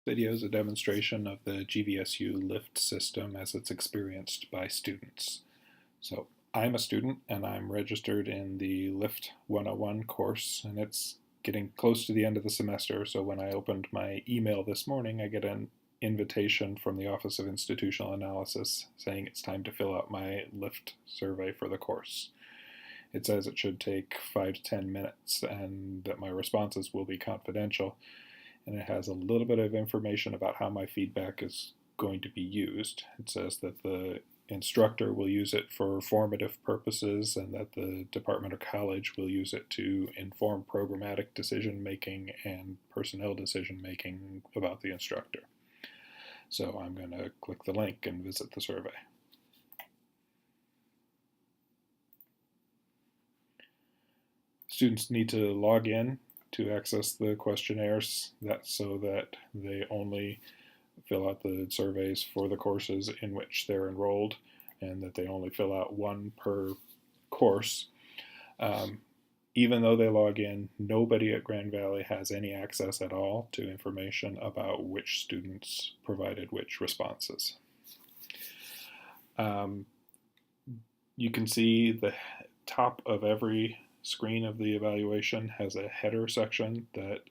Video is a demonstration of the GVSU lift system as it's experienced by students. So I'm a student and I'm registered in the Lift 101 course, and it's getting close to the end of the semester. So when I opened my email this morning, I get an invitation from the Office of Institutional Analysis saying it's time to fill out my lift survey for the course. It says it should take 5 to 10 minutes and that my responses will be confidential, and it has a little bit of information about how my feedback is going to be used. It says that the instructor will use it for formative purposes and that the department or college will use it to inform programmatic decision making and personnel decision making about the instructor. So I'm going to click the link and visit the survey. Students need to log in to access the questionnaires, so that they only fill out the surveys for the courses in which they're enrolled, and that they only fill out one per course. Even though they log in, nobody at Grand Valley has any access at all to information about which students provided which responses. You can see the top of every screen of the evaluation has a header section that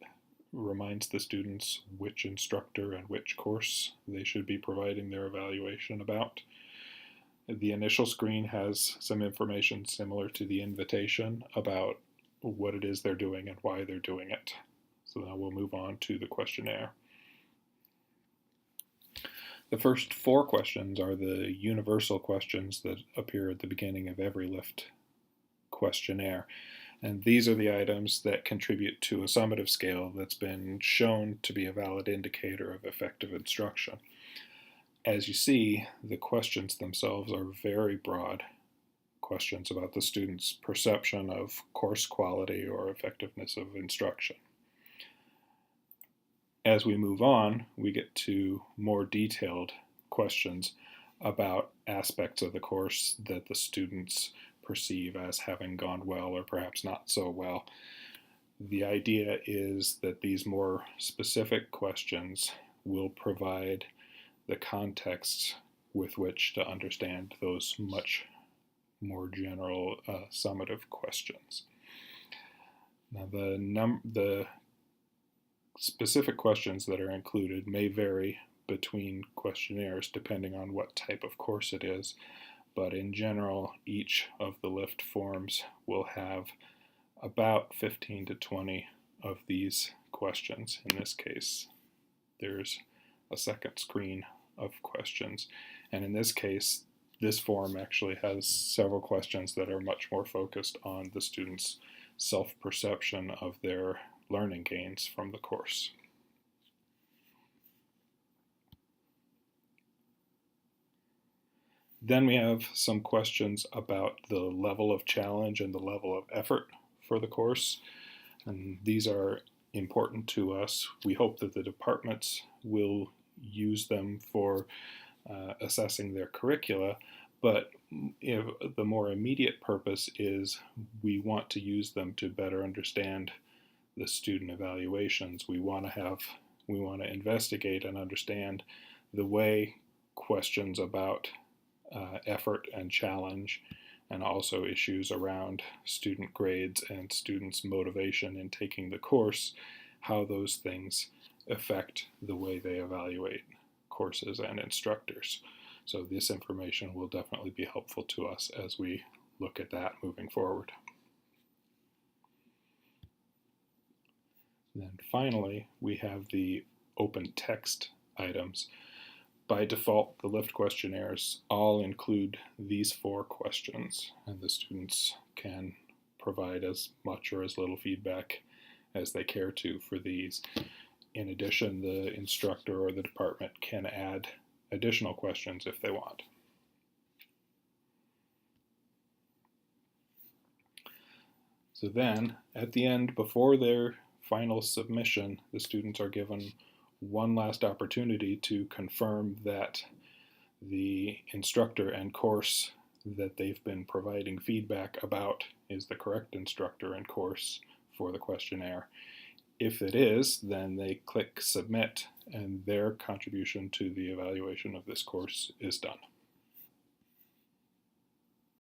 reminds the students which instructor and which course they should be providing their evaluation about. The initial screen has some information similar to the invitation about what it is they're doing and why they're doing it. So now we'll move on to the questionnaire. The first 4 questions are the universal questions that appear at the beginning of every LIFT questionnaire. And these are the items that contribute to a summative scale that's been shown to be a valid indicator of effective instruction. As you see, the questions themselves are very broad questions about the student's perception of course quality or effectiveness of instruction. As we move on, we get to more detailed questions about aspects of the course that the students perceive as having gone well or perhaps not so well. The idea is that these more specific questions will provide the context with which to understand those much more general summative questions. Now the specific questions that are included may vary between questionnaires depending on what type of course it is, but in general, each of the LIFT forms will have about 15 to 20 of these questions. In this case, there's a second screen of questions, and in this case, this form actually has several questions that are much more focused on the student's self-perception of their learning gains from the course. Then we have some questions about the level of challenge and the level of effort for the course. And these are important to us. We hope that the departments will use them for assessing their curricula, but the more immediate purpose is we want to use them to better understand the student evaluations. We want to investigate and understand the way questions about effort and challenge, and also issues around student grades and students' motivation in taking the course, how those things affect the way they evaluate courses and instructors. So this information will definitely be helpful to us as we look at that moving forward. And then finally, we have the open text items. By default, the LIFT questionnaires all include these 4 questions, and the students can provide as much or as little feedback as they care to for these. In addition, the instructor or the department can add additional questions if they want. So then, at the end, before their final submission, the students are given one last opportunity to confirm that the instructor and course that they've been providing feedback about is the correct instructor and course for the questionnaire. If it is, then they click submit and their contribution to the evaluation of this course is done.